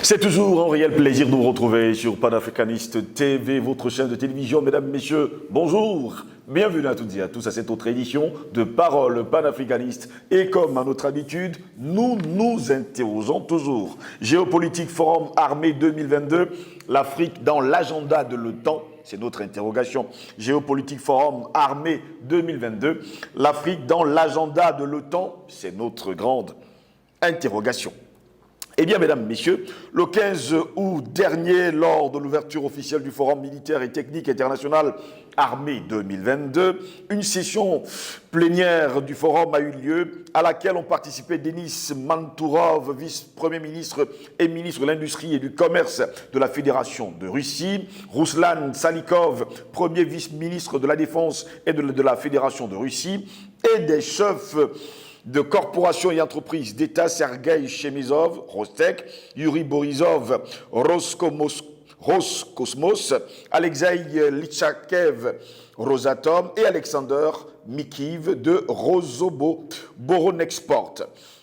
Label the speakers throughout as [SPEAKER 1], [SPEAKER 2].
[SPEAKER 1] C'est toujours un réel plaisir de vous retrouver sur Panafricaniste TV, votre chaîne de télévision. Mesdames, Messieurs, bonjour. Bienvenue à toutes et à tous à cette autre édition de Parole panafricaniste. Et comme à notre habitude, nous nous interrogeons toujours. Géopolitique Forum Armée 2022, l'Afrique dans l'agenda de l'OTAN. C'est notre interrogation. Géopolitique Forum Armée 2022, l'Afrique dans l'agenda de l'OTAN. C'est notre grande interrogation. Eh bien, mesdames, messieurs, le 15 août dernier, lors de l'ouverture officielle du Forum militaire et technique international Armée 2022, une session plénière du Forum a eu lieu à laquelle ont participé Denis Mantourov, vice-premier ministre et ministre de l'Industrie et du Commerce de la Fédération de Russie, Ruslan Salikov, premier vice-ministre de la Défense et de la Fédération de Russie, et des chefs de corporations et entreprises d'État, Sergei Chemizov, Rostec, Yuri Borisov, Roscosmos, Alexei Litchakev, Rosatom et Alexander Mikiv de Rosobo, Boronexport.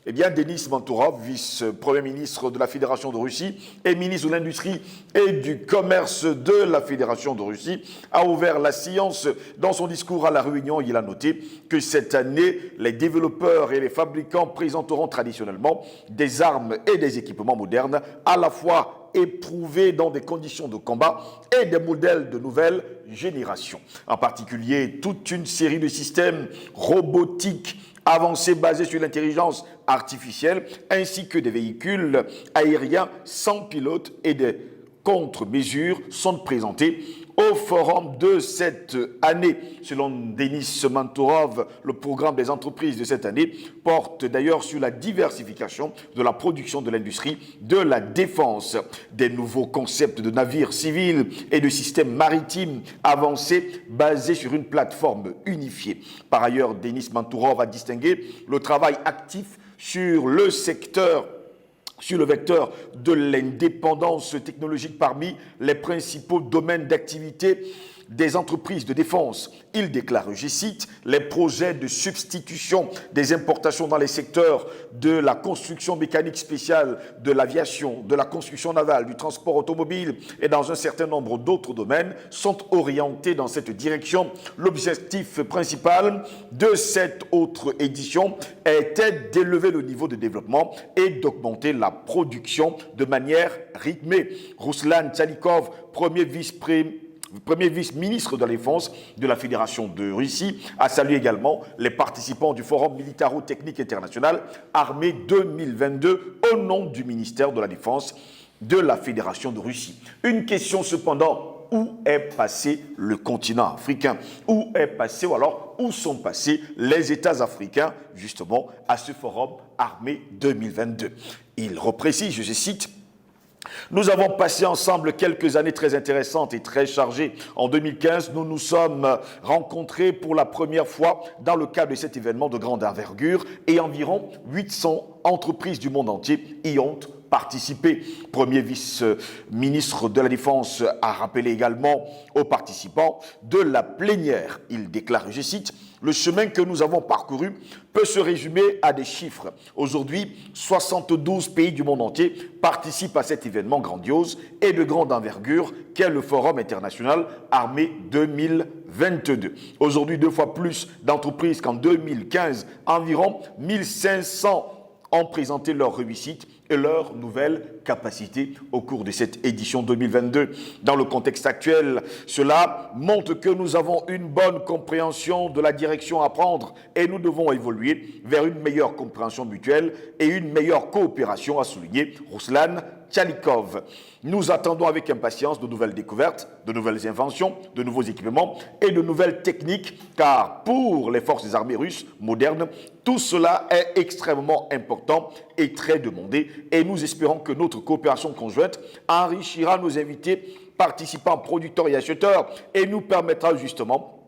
[SPEAKER 1] Eh bien, Denis Mantourov, vice-premier ministre de la Fédération de Russie et ministre de l'Industrie et du Commerce de la Fédération de Russie, a ouvert la séance. Dans son discours à La Réunion, il a noté que cette année, les développeurs et les fabricants présenteront traditionnellement des armes et des équipements modernes, à la fois éprouvés dans des conditions de combat et des modèles de nouvelle génération. En particulier, toute une série de systèmes robotiques avancés basés sur l'intelligence artificielle, ainsi que des véhicules aériens sans pilote et des contre-mesures sont présentés au forum de cette année. Selon Denis Mantourov, le programme des entreprises de cette année porte d'ailleurs sur la diversification de la production de l'industrie de la défense, des nouveaux concepts de navires civils et de systèmes maritimes avancés basés sur une plateforme unifiée. Par ailleurs, Denis Mantourov a distingué le travail actif sur le vecteur de l'indépendance technologique parmi les principaux domaines d'activité des entreprises de défense. Il déclare, je cite, « Les projets de substitution des importations dans les secteurs de la construction mécanique spéciale, de l'aviation, de la construction navale, du transport automobile et dans un certain nombre d'autres domaines sont orientés dans cette direction. L'objectif principal de cette autre édition était d'élever le niveau de développement et d'augmenter la production de manière rythmée. » Ruslan Salikov, premier vice-ministre de la Défense de la Fédération de Russie, a salué également les participants du Forum militaro-technique international Armée 2022 au nom du ministère de la Défense de la Fédération de Russie. Une question cependant, où est passé le continent africain? Où est passé, ou alors où sont passés les États africains justement à ce Forum Armée 2022? Il reprécise, je cite, « Nous avons passé ensemble quelques années très intéressantes et très chargées. En 2015, nous nous sommes rencontrés pour la première fois dans le cadre de cet événement de grande envergure et environ 800 entreprises du monde entier y ont participé. » Premier vice-ministre de la Défense a rappelé également aux participants de la plénière. Il déclare, je cite, « Le chemin que nous avons parcouru peut se résumer à des chiffres. Aujourd'hui, 72 pays du monde entier participent à cet événement grandiose et de grande envergure qu'est le Forum international Armée 2022. Aujourd'hui, 2 fois plus d'entreprises qu'en 2015. Environ 1500 ont présenté leur réussite et leurs nouvelles capacités au cours de cette édition 2022. Dans le contexte actuel, cela montre que nous avons une bonne compréhension de la direction à prendre et nous devons évoluer vers une meilleure compréhension mutuelle et une meilleure coopération, a souligné Ruslan Salikov. Nous attendons avec impatience de nouvelles découvertes, de nouvelles inventions, de nouveaux équipements et de nouvelles techniques, car pour les forces armées russes modernes, tout cela est extrêmement important et très demandé, et nous espérons que notre coopération conjointe enrichira nos invités, participants, producteurs et acheteurs, et nous permettra justement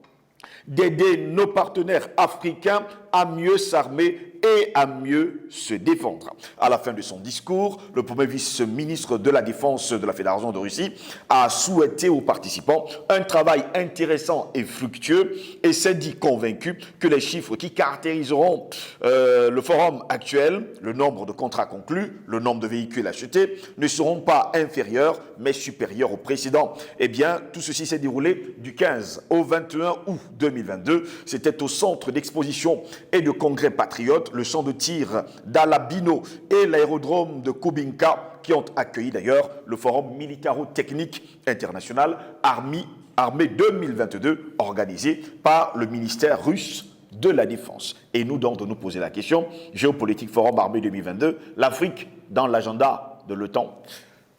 [SPEAKER 1] d'aider nos partenaires africains à mieux s'armer et à mieux se défendre. À la fin de son discours, le premier vice-ministre de la Défense de la Fédération de Russie a souhaité aux participants un travail intéressant et fructueux et s'est dit convaincu que les chiffres qui caractériseront le forum actuel, le nombre de contrats conclus, le nombre de véhicules achetés, ne seront pas inférieurs mais supérieurs aux précédents. Eh bien, tout ceci s'est déroulé du 15 au 21 août 2022. C'était au centre d'exposition et de congrès patriotes, le champ de tir d'Alabino et l'aérodrome de Kubinka qui ont accueilli d'ailleurs le forum militaro-technique international Armée 2022 organisé par le ministère russe de la Défense. Et nous donc de nous poser la question, géopolitique forum Armée 2022, l'Afrique dans l'agenda de l'OTAN.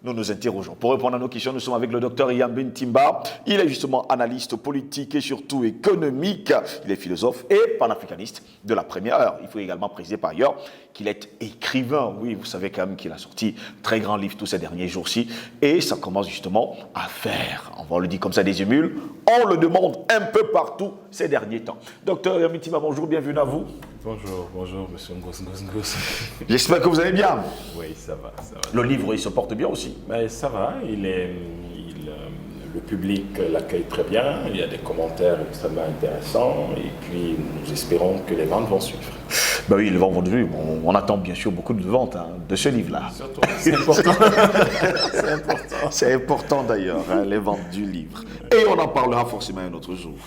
[SPEAKER 1] Nous nous interrogeons. Pour répondre à nos questions, nous sommes avec le docteur Yambin Timba. Il est justement analyste politique et surtout économique. Il est philosophe et panafricaniste de la première heure. Il faut également préciser par ailleurs qu'il est écrivain. Oui, vous savez quand même qu'il a sorti un très grand livre tous ces derniers jours-ci. Et ça commence justement à faire, on va le dire comme ça, des émules. On le demande un peu partout ces derniers temps. Docteur Yambin Timba, bonjour, bienvenue à vous.
[SPEAKER 2] Bonjour, monsieur Ngos.
[SPEAKER 1] J'espère que vous allez bien.
[SPEAKER 2] Oui, ça va.
[SPEAKER 1] Le livre, il se porte bien aussi.
[SPEAKER 2] Mais ça va, le public l'accueille très bien, il y a des commentaires extrêmement intéressants et puis nous espérons que les ventes vont suivre.
[SPEAKER 1] Ben oui, les ventes vont suivre. On attend bien sûr beaucoup de ventes de ce livre-là.
[SPEAKER 2] Surtout, c'est important.
[SPEAKER 1] C'est important. C'est important d'ailleurs, les ventes du livre. Et on en parlera forcément un autre jour.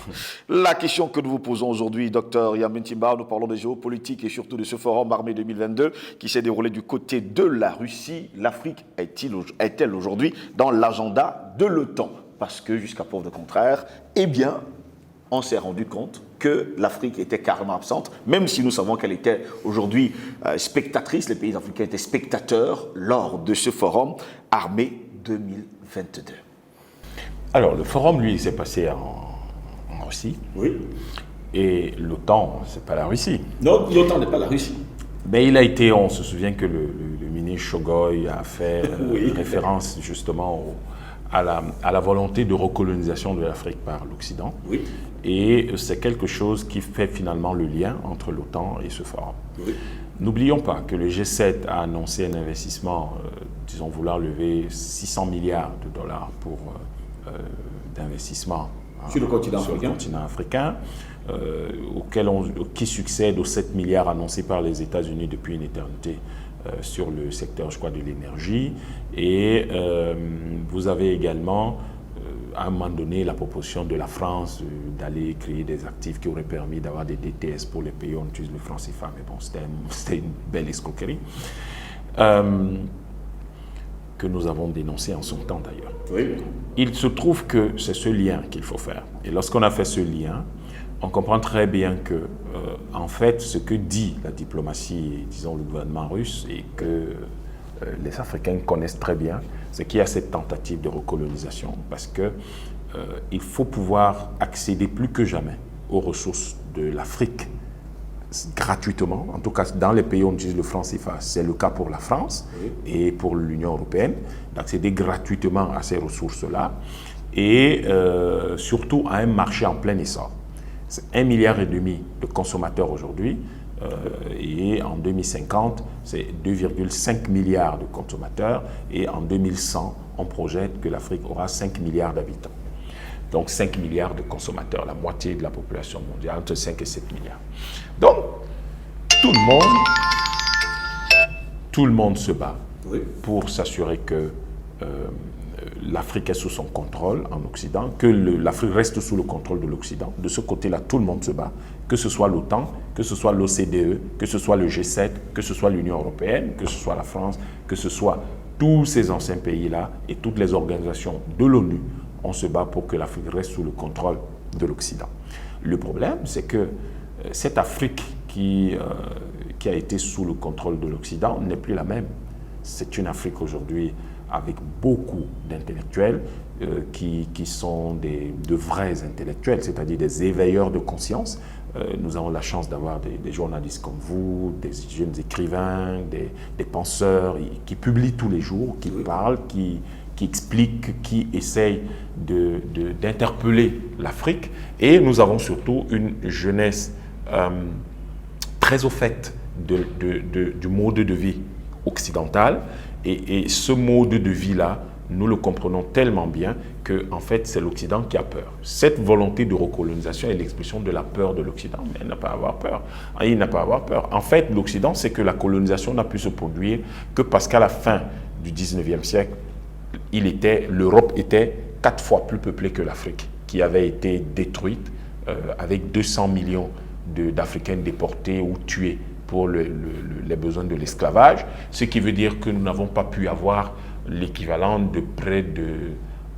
[SPEAKER 1] La question que nous vous posons aujourd'hui, docteur Yambin Timba, nous parlons de géopolitique et surtout de ce forum Armée 2022 qui s'est déroulé du côté de la Russie. L'Afrique est-elle aujourd'hui dans l'agenda de l'OTAN? Parce que jusqu'à preuve de contraire, eh bien, on s'est rendu compte que l'Afrique était carrément absente, même si nous savons qu'elle était aujourd'hui spectatrice, les pays africains étaient spectateurs lors de ce forum Armée 2022.
[SPEAKER 2] Alors, le forum, lui, s'est passé en Russie.
[SPEAKER 1] Oui.
[SPEAKER 2] Et l'OTAN, c'est pas la Russie.
[SPEAKER 1] Non, l'OTAN n'est pas la Russie.
[SPEAKER 2] Mais on se souvient que le ministre Chogoy a fait référence justement à la volonté de recolonisation de l'Afrique par l'Occident.
[SPEAKER 1] Oui.
[SPEAKER 2] Et c'est quelque chose qui fait finalement le lien entre l'OTAN et ce forum.
[SPEAKER 1] Oui.
[SPEAKER 2] N'oublions pas que le G7 a annoncé un investissement, disons vouloir lever 600 milliards de dollars pour d'investissement
[SPEAKER 1] sur le continent
[SPEAKER 2] africain, qui succède aux 7 milliards annoncés par les États-Unis depuis une éternité sur le secteur, je crois, de l'énergie. Et vous avez également, à un moment donné, la proposition de la France d'aller créer des actifs qui auraient permis d'avoir des DTS pour les pays où on utilise le franc CFA. Mais bon, c'était une belle escroquerie que nous avons dénoncé en son temps d'ailleurs.
[SPEAKER 1] Oui.
[SPEAKER 2] Il se trouve que c'est ce lien qu'il faut faire. Et lorsqu'on a fait ce lien, on comprend très bien que, en fait, ce que dit la diplomatie et, disons, le gouvernement russe et que les Africains connaissent très bien, c'est qu'il y a cette tentative de recolonisation parce que il faut pouvoir accéder plus que jamais aux ressources de l'Afrique gratuitement, en tout cas dans les pays où on utilise le franc CFA, c'est le cas pour la France et pour l'Union européenne, d'accéder gratuitement à ces ressources-là et surtout à un marché en plein essor. C'est 1,5 milliard de consommateurs aujourd'hui et en 2050, c'est 2,5 milliards de consommateurs et en 2100, on projette que l'Afrique aura 5 milliards d'habitants. Donc 5 milliards de consommateurs, la moitié de la population mondiale, entre 5 et 7 milliards. Donc, tout le monde se bat pour s'assurer que l'Afrique est sous son contrôle en Occident, que l'Afrique reste sous le contrôle de l'Occident. De ce côté-là, tout le monde se bat, que ce soit l'OTAN, que ce soit l'OCDE, que ce soit le G7, que ce soit l'Union européenne, que ce soit la France, que ce soit tous ces anciens pays-là et toutes les organisations de l'ONU. On se bat pour que l'Afrique reste sous le contrôle de l'Occident. Le problème, c'est que cette Afrique qui a été sous le contrôle de l'Occident n'est plus la même. C'est une Afrique aujourd'hui avec beaucoup d'intellectuels qui sont de vrais intellectuels, c'est-à-dire des éveilleurs de conscience. Nous avons la chance d'avoir des journalistes comme vous, des jeunes écrivains, des penseurs qui publient tous les jours, qui parlent, qui expliquent, qui essayent d'interpeller l'Afrique. Et nous avons surtout une jeunesse très au fait du mode de vie occidental. Et ce mode de vie-là, nous le comprenons tellement bien que, en fait, c'est l'Occident qui a peur. Cette volonté de recolonisation est l'expression de la peur de l'Occident, mais il n'a pas à avoir peur. Il n'a pas à avoir peur. En fait, l'Occident, c'est que la colonisation n'a pu se produire que parce qu'à la fin du 19e siècle, l'Europe était 4 fois plus peuplée que l'Afrique, qui avait été détruite avec 200 millions d'Africains déportés ou tués pour les besoins de l'esclavage, ce qui veut dire que nous n'avons pas pu avoir l'équivalent de près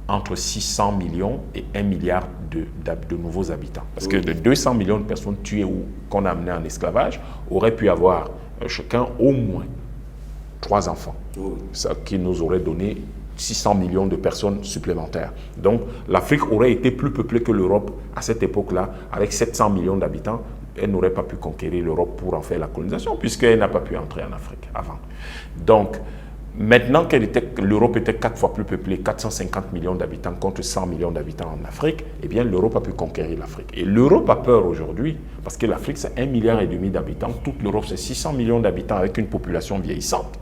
[SPEAKER 2] entre 600 millions et 1 milliard de nouveaux habitants. Parce que de 200 millions de personnes tuées ou qu'on a amenées en esclavage, aurait pu avoir chacun au moins 3 enfants, ce qui nous aurait donné 600 millions de personnes supplémentaires. Donc l'Afrique aurait été plus peuplée que l'Europe à cette époque-là, avec 700 millions d'habitants. Elle n'aurait pas pu conquérir l'Europe pour en faire la colonisation, puisqu'elle n'a pas pu entrer en Afrique avant. Donc, maintenant que l'Europe était 4 fois plus peuplée, 450 millions d'habitants contre 100 millions d'habitants en Afrique, eh bien l'Europe a pu conquérir l'Afrique. Et l'Europe a peur aujourd'hui, parce que l'Afrique c'est 1,5 milliard d'habitants, toute l'Europe c'est 600 millions d'habitants avec une population vieillissante.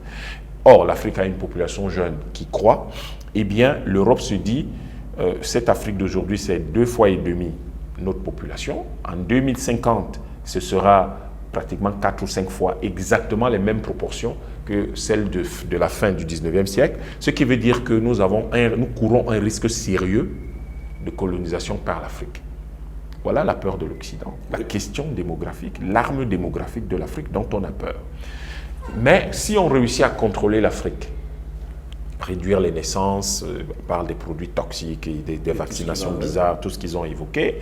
[SPEAKER 2] Or, l'Afrique a une population jeune qui croît. Eh bien, l'Europe se dit, cette Afrique d'aujourd'hui c'est 2,5 fois notre population. En 2050, ce sera pratiquement 4 ou 5 fois exactement les mêmes proportions que celles de la fin du 19e siècle, ce qui veut dire que nous courons un risque sérieux de colonisation par l'Afrique. Voilà la peur de l'Occident, la question démographique, l'arme démographique de l'Afrique dont on a peur. Mais si on réussit à contrôler l'Afrique, réduire les naissances, on parle des produits toxiques et des vaccinations bizarres, tout ce qu'ils ont évoqué,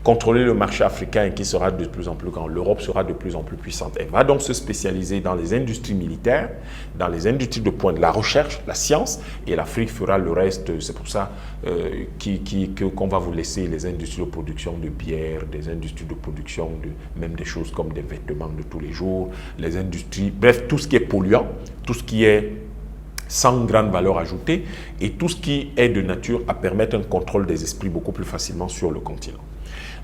[SPEAKER 2] contrôler le marché africain qui sera de plus en plus grand, l'Europe sera de plus en plus puissante. Elle va donc se spécialiser dans les industries militaires, dans les industries de pointe, la recherche, la science, et l'Afrique fera le reste. C'est pour ça qu'on va vous laisser les industries de production de bière, des industries de production même des choses comme des vêtements de tous les jours, les industries, bref, tout ce qui est polluant, tout ce qui est sans grande valeur ajoutée et tout ce qui est de nature à permettre un contrôle des esprits beaucoup plus facilement sur le continent.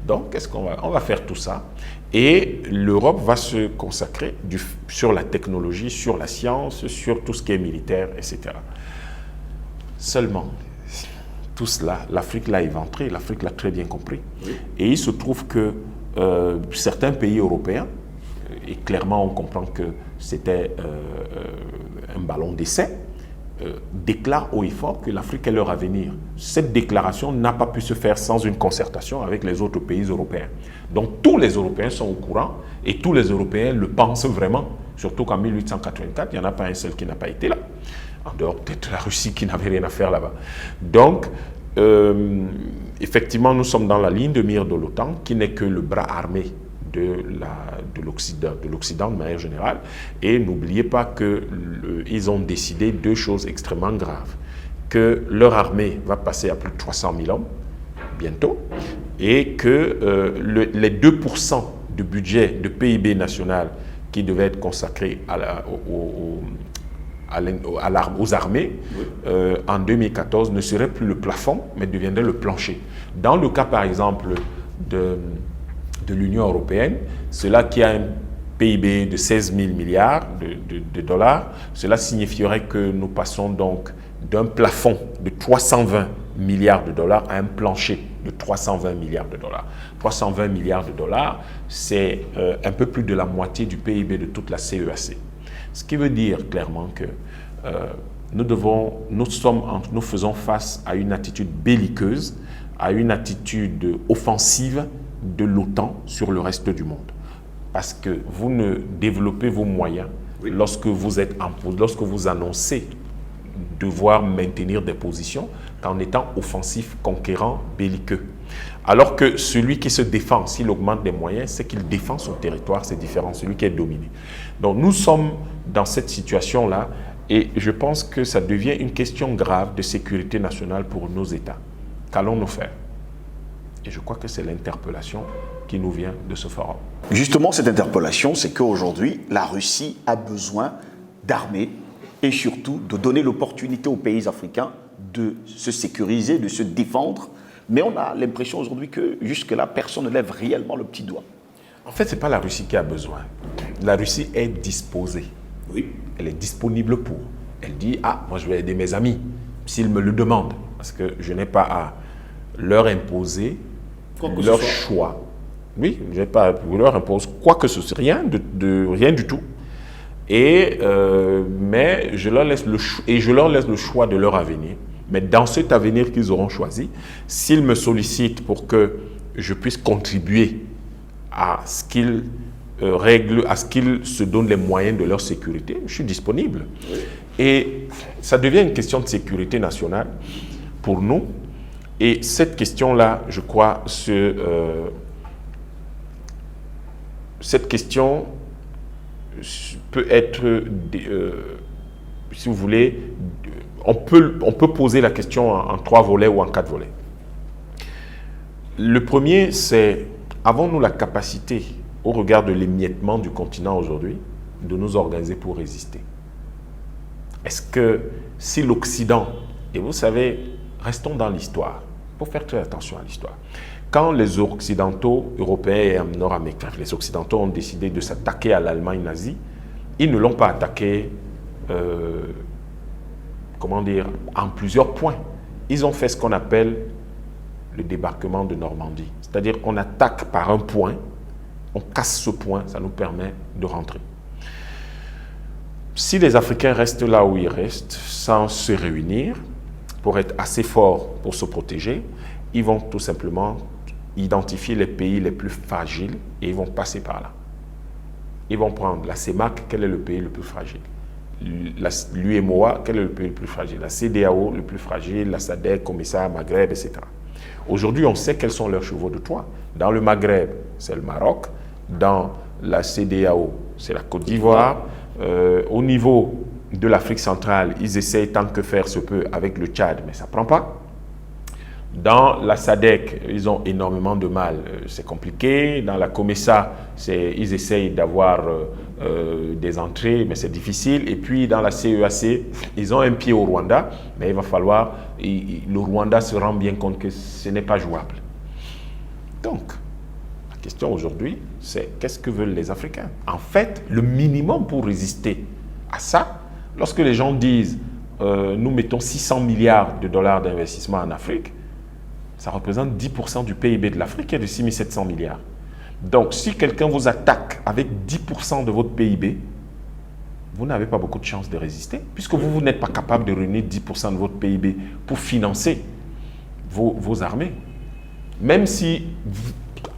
[SPEAKER 2] Donc, qu'est-ce qu'on va faire? On va faire tout ça et l'Europe va se consacrer sur la technologie, sur la science, sur tout ce qui est militaire, etc. Seulement, tout cela, l'Afrique l'a éventré, l'Afrique l'a très bien compris. Oui. Et il se trouve que certains pays européens, et clairement on comprend que c'était un ballon d'essai, déclarent haut et fort que l'Afrique est leur avenir. Cette déclaration n'a pas pu se faire sans une concertation avec les autres pays européens. Donc tous les Européens sont au courant et tous les Européens le pensent vraiment, surtout qu'en 1884, il n'y en a pas un seul qui n'a pas été là, en dehors peut-être de la Russie qui n'avait rien à faire là-bas. Donc, effectivement, nous sommes dans la ligne de mire de l'OTAN, qui n'est que le bras armé de l'Occident de manière générale. Et n'oubliez pas qu'ils ont décidé 2 choses extrêmement graves. Que leur armée va passer à plus de 300 000 hommes bientôt et que les 2% de budget de PIB national qui devaient être consacrés aux armées en 2014 ne serait plus le plafond, mais deviendrait le plancher. Dans le cas, par exemple, de l'Union européenne, cela qui a un PIB de 16 000 milliards de dollars, cela signifierait que nous passons donc d'un plafond de 320 milliards de dollars à un plancher de 320 milliards de dollars. 320 milliards de dollars, c'est un peu plus de la moitié du PIB de toute la CEAC. Ce qui veut dire clairement que nous faisons face à une attitude belliqueuse, à une attitude offensive de l'OTAN sur le reste du monde. Parce que vous ne développez vos moyens lorsque vous annoncez devoir maintenir des positions qu'en étant offensif, conquérant, belliqueux. Alors que celui qui se défend, s'il augmente des moyens, c'est qu'il défend son territoire, c'est différent, celui qui est dominé. Donc nous sommes dans cette situation-là et je pense que ça devient une question grave de sécurité nationale pour nos États. Qu'allons-nous faire? Et je crois que c'est l'interpellation qui nous vient de ce forum.
[SPEAKER 1] Justement, cette interpellation, c'est qu'aujourd'hui, la Russie a besoin d'armées et surtout de donner l'opportunité aux pays africains de se sécuriser, de se défendre. Mais on a l'impression aujourd'hui que jusque-là, personne ne lève réellement le petit doigt.
[SPEAKER 2] En fait, ce n'est pas la Russie qui a besoin. la Russie est disposée.
[SPEAKER 1] Oui.
[SPEAKER 2] Elle est disponible pour. Elle dit, ah, moi je vais aider mes amis, s'ils me le demandent, parce que je n'ai pas à leur imposer leur choix. Oui, je n'ai pas à leur imposer quoi que ce soit, rien du tout. Et, mais je leur laisse le choix de leur avenir. Mais dans cet avenir qu'ils auront choisi, s'ils me sollicitent pour que je puisse contribuer à ce qu'ils règlent, à ce qu'ils se donnent les moyens de leur sécurité, je suis disponible. Oui. Et ça devient une question de sécurité nationale pour nous. Et cette question-là, je crois, cette question peut être, si vous voulez, on peut poser la question en 3 volets ou en 4 volets. Le premier, c'est, avons-nous la capacité, au regard de l'émiettement du continent aujourd'hui, de nous organiser pour résister? Est-ce que si l'Occident, et vous savez, restons dans l'histoire, il faut faire très attention à l'histoire. Quand les Occidentaux, Européens et Nord-Américains, les Occidentaux ont décidé de s'attaquer à l'Allemagne nazie, ils ne l'ont pas attaqué, comment dire, en plusieurs points. Ils ont fait ce qu'on appelle le débarquement de Normandie. C'est-à-dire on attaque par un point, on casse ce point, ça nous permet de rentrer. Si les Africains restent là où ils restent, sans se réunir, pour être assez forts pour se protéger, ils vont tout simplement identifier les pays les plus fragiles et ils vont passer par là. Ils vont prendre la CEMAC, quel est le pays le plus fragile? L'UEMOA, quel est le pays le plus fragile? La CEDEAO, le plus fragile, la SADC, Comissa, Maghreb, etc. Aujourd'hui, on sait quels sont leurs chevaux de Troie. Dans le Maghreb, c'est le Maroc. Dans la CEDEAO, c'est la Côte d'Ivoire. Au niveau de l'Afrique centrale, ils essayent tant que faire se peut avec le Tchad, mais ça ne prend pas. Dans la SADC, ils ont énormément de mal, c'est compliqué. Dans la COMESA, ils essayent d'avoir des entrées, mais c'est difficile. Et puis dans la CEAC, ils ont un pied au Rwanda, mais il va falloir, le Rwanda se rend bien compte que ce n'est pas jouable. Donc, la question aujourd'hui, c'est qu'est-ce que veulent les Africains? En fait, le minimum pour résister à ça, lorsque les gens disent nous mettons 600 milliards de dollars d'investissement en Afrique, ça représente 10% du PIB de l'Afrique qui est de 6 700 milliards. Donc, si quelqu'un vous attaque avec 10% de votre PIB, vous n'avez pas beaucoup de chances de résister, puisque vous n'êtes pas capable de réunir 10% de votre PIB pour financer vos armées. Même si,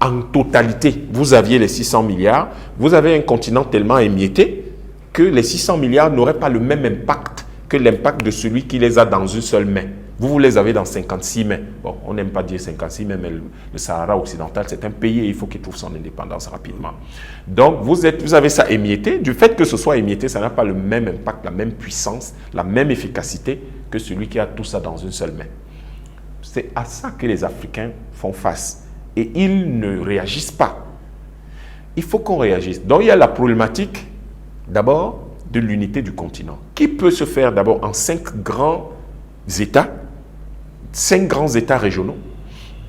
[SPEAKER 2] en totalité, vous aviez les 600 milliards, vous avez un continent tellement émietté que les 600 milliards n'auraient pas le même impact que l'impact de celui qui les a dans une seule main. Vous les avez dans 56 mains. Bon, on n'aime pas dire 56 mains, mais le Sahara occidental, c'est un pays et il faut qu'il trouve son indépendance rapidement. Donc, vous avez ça émietté. Du fait que ce soit émietté, ça n'a pas le même impact, la même puissance, la même efficacité que celui qui a tout ça dans une seule main. C'est à ça que les Africains font face. Et ils ne réagissent pas. Il faut qu'on réagisse. Donc, il y a la problématique, d'abord, de l'unité du continent, qui peut se faire d'abord en 5 grands États, 5 grands États régionaux,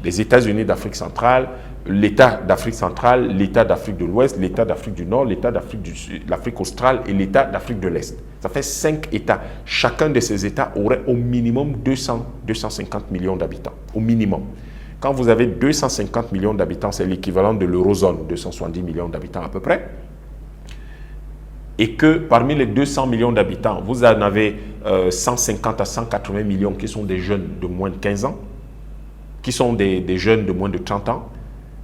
[SPEAKER 2] les États-Unis d'Afrique centrale, l'État d'Afrique centrale, l'État d'Afrique de l'Ouest, l'État d'Afrique du Nord, l'État d'Afrique du Sud, l'Afrique australe et l'État d'Afrique de l'Est. Ça fait 5 États. Chacun de ces États aurait au minimum 250 millions d'habitants. Au minimum. Quand vous avez 250 millions d'habitants, c'est l'équivalent de l'eurozone, 270 millions d'habitants à peu près. Et que parmi les 200 millions d'habitants, vous en avez 150 à 180 millions qui sont des jeunes de moins de 15 ans, qui sont des jeunes de moins de 30 ans,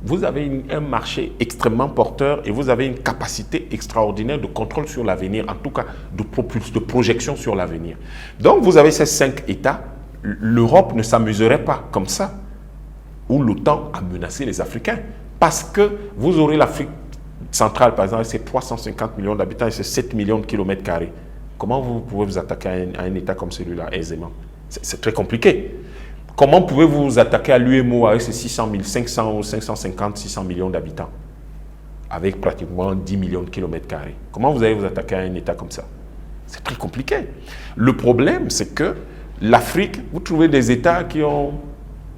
[SPEAKER 2] vous avez un marché extrêmement porteur et vous avez une capacité extraordinaire de contrôle sur l'avenir, en tout cas de projection sur l'avenir. Donc vous avez ces 5 États, l'Europe ne s'amuserait pas comme ça, ou l'OTAN à menacer les Africains, parce que vous aurez l'Afrique centrale, par exemple, c'est 350 millions d'habitants et c'est 7 millions de kilomètres carrés. Comment vous pouvez vous attaquer à un État comme celui-là aisément? C'est très compliqué. Comment pouvez-vous vous attaquer à l'UEMOA avec ses 500 ou 550, 600 millions d'habitants avec pratiquement 10 millions de kilomètres carrés? Comment vous allez vous attaquer à un État comme ça? C'est très compliqué. Le problème, c'est que l'Afrique, vous trouvez des États qui ont...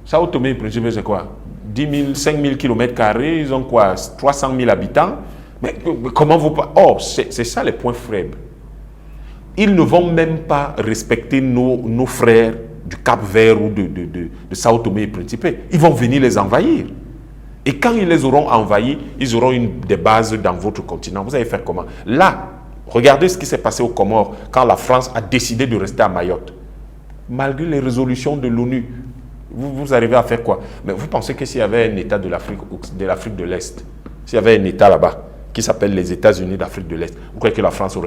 [SPEAKER 2] Sao Tomé et Principe, c'est quoi? 10 000, 5 000 kilomètres carrés, ils ont quoi? 300 000 habitants. Mais comment vous... Oh, c'est ça les points faibles. Ils ne vont même pas respecter nos frères du Cap-Vert ou de Sao Tomé et Principe. Ils vont venir les envahir. Et quand ils les auront envahis, ils auront des bases dans votre continent. Vous allez faire comment? Là, regardez ce qui s'est passé aux Comores quand la France a décidé de rester à Mayotte. Malgré les résolutions de l'ONU, vous arrivez à faire quoi? Mais vous pensez que s'il y avait un État de l'Afrique de l'Est, s'il y avait un État là-bas qui s'appelle les États-Unis d'Afrique de l'Est, vous croyez que la France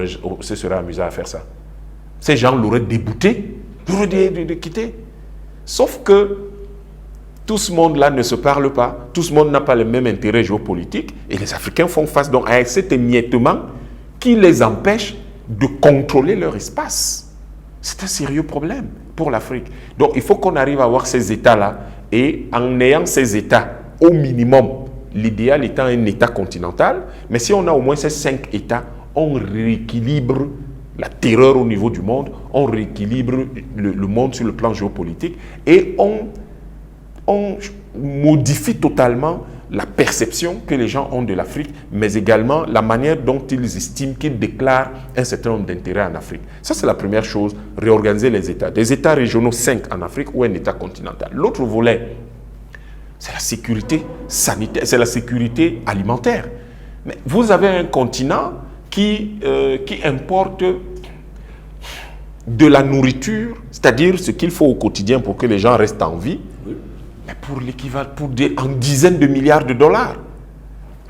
[SPEAKER 2] se serait amusée à faire ça? Ces gens l'auraient débouté, l'auraient de quitter. Sauf que tout ce monde-là ne se parle pas, tout ce monde n'a pas le même intérêt géopolitique, et les Africains font face donc à cet émiettement qui les empêche de contrôler leur espace. C'est un sérieux problème pour l'Afrique. Donc il faut qu'on arrive à avoir ces États-là, et en ayant ces États au minimum, l'idéal étant un État continental, mais si on a au moins ces 5 États, on rééquilibre la terreur au niveau du monde, on rééquilibre le monde sur le plan géopolitique, et on modifie totalement la perception que les gens ont de l'Afrique, mais également la manière dont ils estiment qu'ils déclarent un certain nombre d'intérêts en Afrique. Ça, c'est la première chose, réorganiser les États. Des États régionaux 5 en Afrique ou un État continental. L'autre volet, c'est la sécurité sanitaire, c'est la sécurité alimentaire. Mais vous avez un continent qui importe de la nourriture, c'est-à-dire ce qu'il faut au quotidien pour que les gens restent en vie, mais pour l'équivalent, en dizaines de milliards de dollars.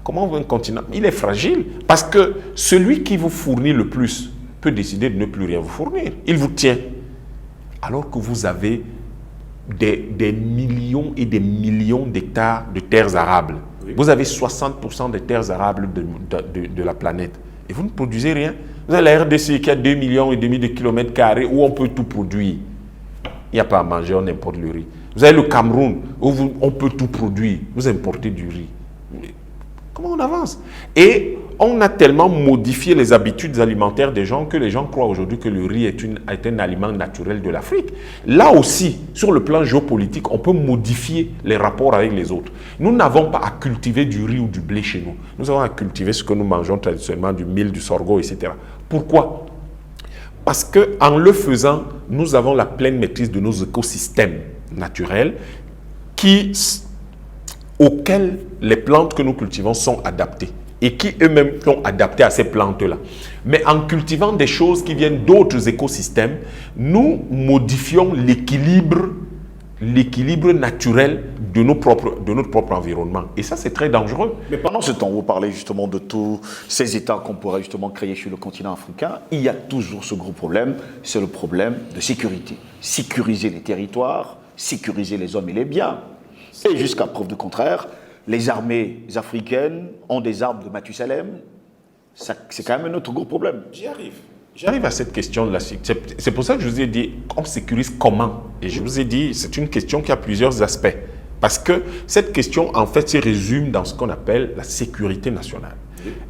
[SPEAKER 2] Comment un continent? Il est fragile, parce que celui qui vous fournit le plus peut décider de ne plus rien vous fournir. Il vous tient. Alors que vous avez des millions et des millions d'hectares de terres arables. Oui. Vous avez 60% des terres arables de la planète. Et vous ne produisez rien. Vous avez la RDC qui a 2,5 millions de kilomètres carrés où on peut tout produire. Il n'y a pas à manger, on importe le riz. Vous avez le Cameroun où on peut tout produire. Vous importez du riz. Mais comment on avance? Et on a tellement modifié les habitudes alimentaires des gens que les gens croient aujourd'hui que le riz est un aliment naturel de l'Afrique. Là aussi, sur le plan géopolitique, on peut modifier les rapports avec les autres. Nous n'avons pas à cultiver du riz ou du blé chez nous. Nous avons à cultiver ce que nous mangeons traditionnellement, du mil, du sorgho, etc. Pourquoi? Parce qu'en le faisant, nous avons la pleine maîtrise de nos écosystèmes naturels auxquels les plantes que nous cultivons sont adaptées et qui eux-mêmes sont adaptés à ces plantes-là. Mais en cultivant des choses qui viennent d'autres écosystèmes, nous modifions l'équilibre naturel de notre propre environnement. Et ça, c'est très dangereux.
[SPEAKER 1] Mais pendant ce temps, vous parlez justement de tous ces États qu'on pourrait justement créer sur le continent africain. Il y a toujours ce gros problème, c'est le problème de sécurité. Sécuriser les territoires, sécuriser les hommes et les biens. Et jusqu'à preuve du contraire, les armées africaines ont des armes de Mathusalem. C'est quand même un autre gros problème.
[SPEAKER 2] J'arrive à cette question de la sécurité. C'est pour ça que je vous ai dit, on sécurise comment? Et je vous ai dit, c'est une question qui a plusieurs aspects. Parce que cette question, en fait, se résume dans ce qu'on appelle la sécurité nationale.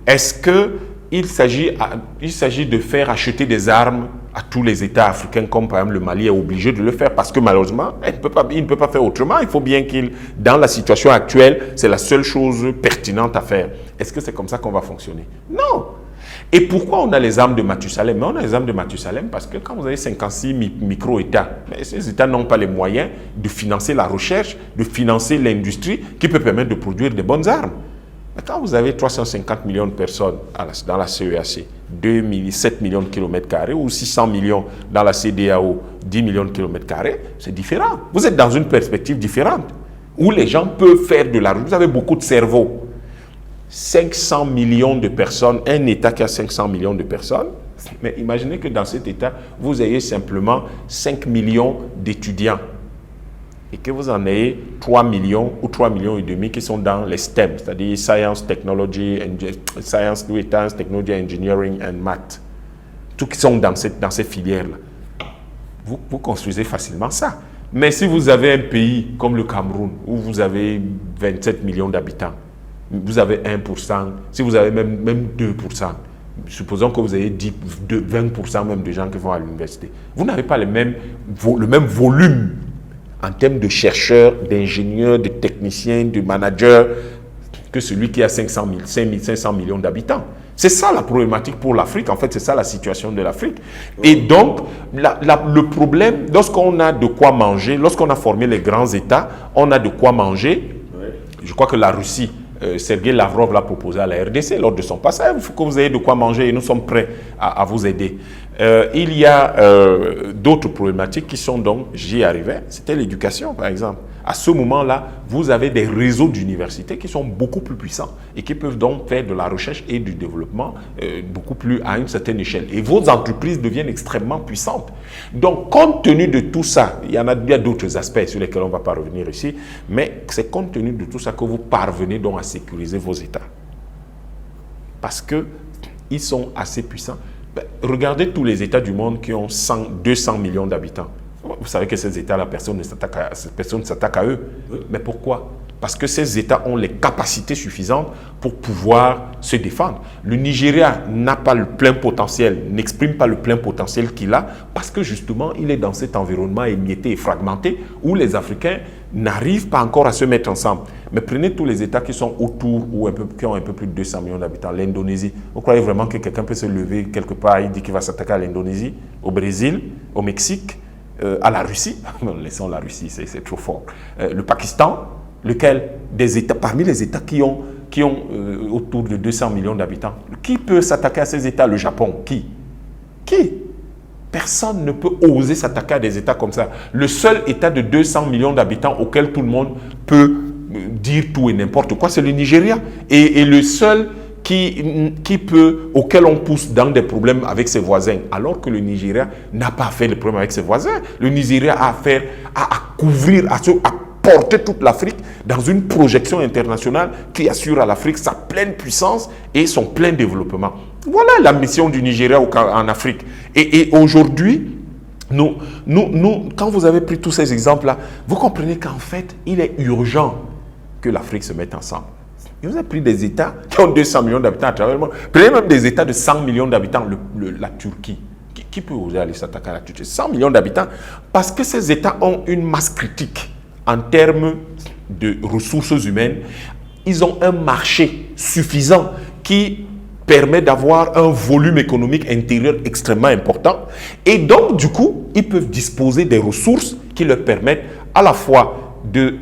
[SPEAKER 2] Est-ce qu'il s'agit de faire acheter des armes à tous les États africains, comme par exemple le Mali est obligé de le faire, parce que malheureusement, il ne peut pas faire autrement. Il faut bien dans la situation actuelle, c'est la seule chose pertinente à faire. Est-ce que c'est comme ça qu'on va fonctionner? Non. Et pourquoi on a les armes de Mathusalem? On a les armes de Mathusalem parce que quand vous avez 56 micro-États, ces États n'ont pas les moyens de financer la recherche, de financer l'industrie qui peut permettre de produire des bonnes armes. Mais quand vous avez 350 millions de personnes dans la CEAC, 7 millions de kilomètres carrés ou 600 millions dans la CEDEAO, 10 millions de kilomètres carrés, c'est différent. Vous êtes dans une perspective différente où les gens peuvent faire de l'argent. Vous avez beaucoup de cerveaux. 500 millions de personnes, un État qui a 500 millions de personnes, mais imaginez que dans cet État, vous ayez simplement 5 millions d'étudiants et que vous en ayez 3 millions ou 3 millions et demi qui sont dans les STEM, c'est-à-dire Science, Technology, Engineering and Math. Tous qui sont dans ces filières-là. Vous construisez facilement ça. Mais si vous avez un pays comme le Cameroun, où vous avez 27 millions d'habitants, vous avez 1%, si vous avez même 2%, supposons que vous ayez 20% même de gens qui vont à l'université, vous n'avez pas le même volume en termes de chercheurs, d'ingénieurs, de techniciens, de managers. que celui qui a 500 000, 500 millions d'habitants. C'est ça la problématique pour l'Afrique. En fait, c'est ça la situation de l'Afrique. Et donc, le problème, lorsqu'on a de quoi manger, lorsqu'on a formé les grands États, on a de quoi manger. Je crois que la Russie, Sergei Lavrov l'a proposé à la RDC lors de son passage. Il faut que vous ayez de quoi manger et nous sommes prêts à vous aider. Il y a d'autres problématiques qui sont donc, j'y arrivais, c'était l'éducation par exemple. À ce moment-là, vous avez des réseaux d'universités qui sont beaucoup plus puissants et qui peuvent donc faire de la recherche et du développement beaucoup plus à une certaine échelle. Et vos entreprises deviennent extrêmement puissantes. Donc, compte tenu de tout ça, il y a d'autres aspects sur lesquels on ne va pas revenir ici, mais c'est compte tenu de tout ça que vous parvenez donc à sécuriser vos États. Parce qu'ils sont assez puissants. Regardez tous les États du monde qui ont 200 millions d'habitants. Vous savez que ces États-là, personne ne s'attaque à eux. Mais pourquoi? Parce que ces États ont les capacités suffisantes pour pouvoir se défendre. Le Nigeria n'a pas le plein potentiel, n'exprime pas le plein potentiel qu'il a, parce que justement, il est dans cet environnement émietté et fragmenté où les Africains n'arrivent pas encore à se mettre ensemble. Mais prenez tous les États qui sont autour ou qui ont un peu plus de 200 millions d'habitants. L'Indonésie, vous croyez vraiment que quelqu'un peut se lever quelque part et dire qu'il va s'attaquer à l'Indonésie, au Brésil, au Mexique, à la Russie? Non, laissons la Russie, c'est trop fort. Le Pakistan, lequel des États, parmi les États qui ont autour de 200 millions d'habitants, qui peut s'attaquer à ces États? Le Japon, qui? Personne ne peut oser s'attaquer à des États comme ça. Le seul État de 200 millions d'habitants auquel tout le monde peut dire tout et n'importe quoi, c'est le Nigeria. Et le seul auquel on pousse dans des problèmes avec ses voisins, alors que le Nigeria n'a pas à faire de problèmes avec ses voisins. Le Nigeria a affaire à couvrir, à porter toute l'Afrique dans une projection internationale qui assure à l'Afrique sa pleine puissance et son plein développement. Voilà la mission du Nigeria en Afrique. Et aujourd'hui, quand vous avez pris tous ces exemples-là, vous comprenez qu'en fait, il est urgent que l'Afrique se mette ensemble. Et vous avez pris des États qui ont 200 millions d'habitants à travers le monde. Prenez même des États de 100 millions d'habitants, la Turquie. Qui peut oser aller s'attaquer à la Turquie? 100 millions d'habitants. Parce que ces États ont une masse critique en termes de ressources humaines. Ils ont un marché suffisant qui permet d'avoir un volume économique intérieur extrêmement important. Et donc, du coup, ils peuvent disposer des ressources qui leur permettent à la fois de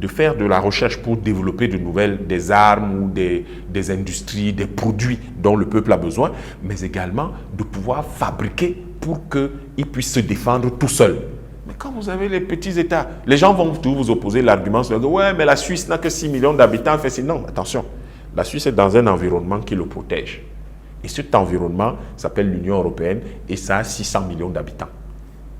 [SPEAKER 2] faire de la recherche pour développer des armes ou des industries, des produits dont le peuple a besoin, mais également de pouvoir fabriquer pour qu'ils puissent se défendre tout seuls. Mais quand vous avez les petits États, les gens vont toujours vous opposer l'argument sur « Ouais, mais la Suisse n'a que 6 millions d'habitants. » Non, attention, la Suisse est dans un environnement qui le protège. Et cet environnement s'appelle l'Union européenne et ça a 600 millions d'habitants.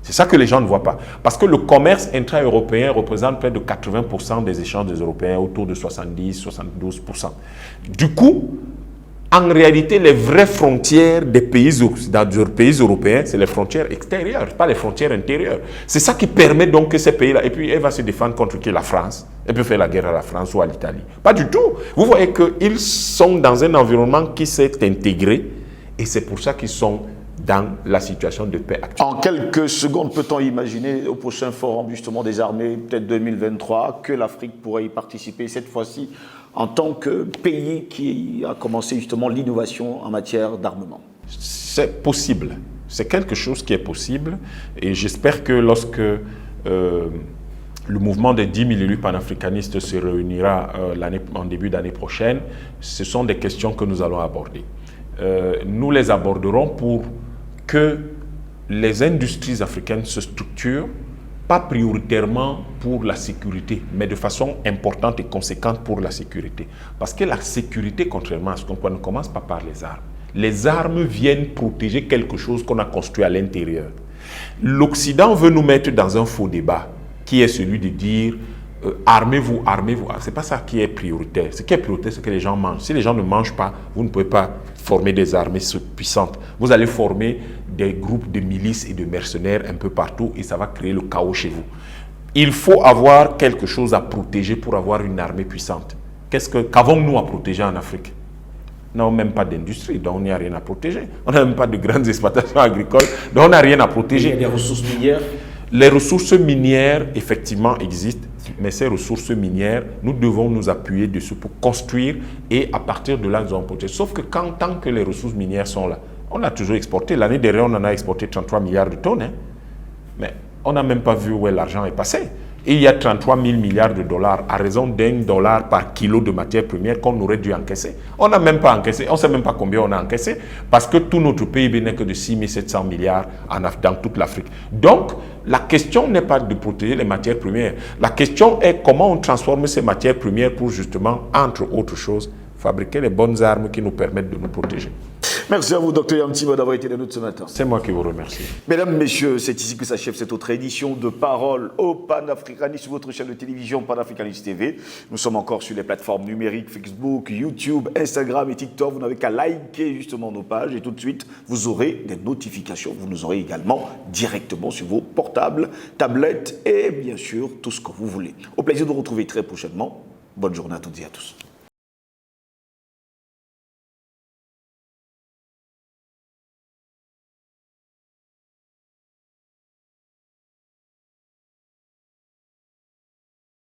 [SPEAKER 2] C'est ça que les gens ne voient pas. Parce que le commerce intra-européen représente près de 80% des échanges des Européens, autour de 70-72%. Du coup, en réalité, les vraies frontières des pays européens, c'est les frontières extérieures, pas les frontières intérieures. C'est ça qui permet donc que ces pays-là, et puis elle va se défendre contre qui? La France. Elle peut faire la guerre à la France ou à l'Italie. Pas du tout. Vous voyez qu'ils sont dans un environnement qui s'est intégré et c'est pour ça qu'ils sont dans la situation de paix actuelle.
[SPEAKER 1] En quelques secondes, peut-on imaginer au prochain forum justement des armées, peut-être 2023, que l'Afrique pourrait y participer cette fois-ci en tant que pays qui a commencé justement l'innovation en matière d'armement?
[SPEAKER 2] C'est possible. C'est quelque chose qui est possible et j'espère que lorsque le mouvement des 10 000 élus panafricanistes se réunira en début d'année prochaine, ce sont des questions que nous allons aborder. Nous les aborderons pour que les industries africaines se structurent, pas prioritairement pour la sécurité, mais de façon importante et conséquente pour la sécurité. Parce que la sécurité, contrairement à ce qu'on croit, ne commence pas par les armes. Les armes viennent protéger quelque chose qu'on a construit à l'intérieur. L'Occident veut nous mettre dans un faux débat, qui est celui de dire armez-vous, armez-vous. Ce n'est pas ça qui est prioritaire. Ce qui est prioritaire, c'est que les gens mangent. Si les gens ne mangent pas, vous ne pouvez pas former des armées puissantes. Vous allez former des groupes de milices et de mercenaires un peu partout et ça va créer le chaos chez vous. Il faut avoir quelque chose à protéger pour avoir une armée puissante. Qu'avons-nous à protéger en Afrique? On n'a même pas d'industrie, donc on n'y a rien à protéger. On n'a même pas de grandes exploitations agricoles, donc on n'a rien à protéger.
[SPEAKER 1] Il y a des ressources minières.
[SPEAKER 2] Les ressources minières, effectivement, existent, mais ces ressources minières, nous devons nous appuyer dessus pour construire et à partir de là, nous allons protéger. Sauf que tant que les ressources minières sont là, on a toujours exporté. L'année dernière, on en a exporté 33 milliards de tonnes, hein. Mais on n'a même pas vu où l'argent est passé. Et il y a 33 000 milliards de dollars à raison d'$1 par kilo de matière première qu'on aurait dû encaisser. On n'a même pas encaissé, on ne sait même pas combien on a encaissé parce que tout notre PIB n'est que de 6 700 milliards dans toute l'Afrique. Donc, la question n'est pas de protéger les matières premières. La question est comment on transforme ces matières premières pour justement, entre autres choses, fabriquer les bonnes armes qui nous permettent de nous protéger.
[SPEAKER 1] Merci à vous, Dr Yam Timbo, d'avoir été là ce matin.
[SPEAKER 2] C'est moi qui vous remercie.
[SPEAKER 1] Mesdames, Messieurs, c'est ici que s'achève cette autre édition de Parole au panafricanisme sur votre chaîne de télévision Panafricaniste TV. Nous sommes encore sur les plateformes numériques Facebook, YouTube, Instagram et TikTok. Vous n'avez qu'à liker justement nos pages et tout de suite, vous aurez des notifications. Vous nous aurez également directement sur vos portables, tablettes et bien sûr tout ce que vous voulez. Au plaisir de vous retrouver très prochainement. Bonne journée à toutes et à tous.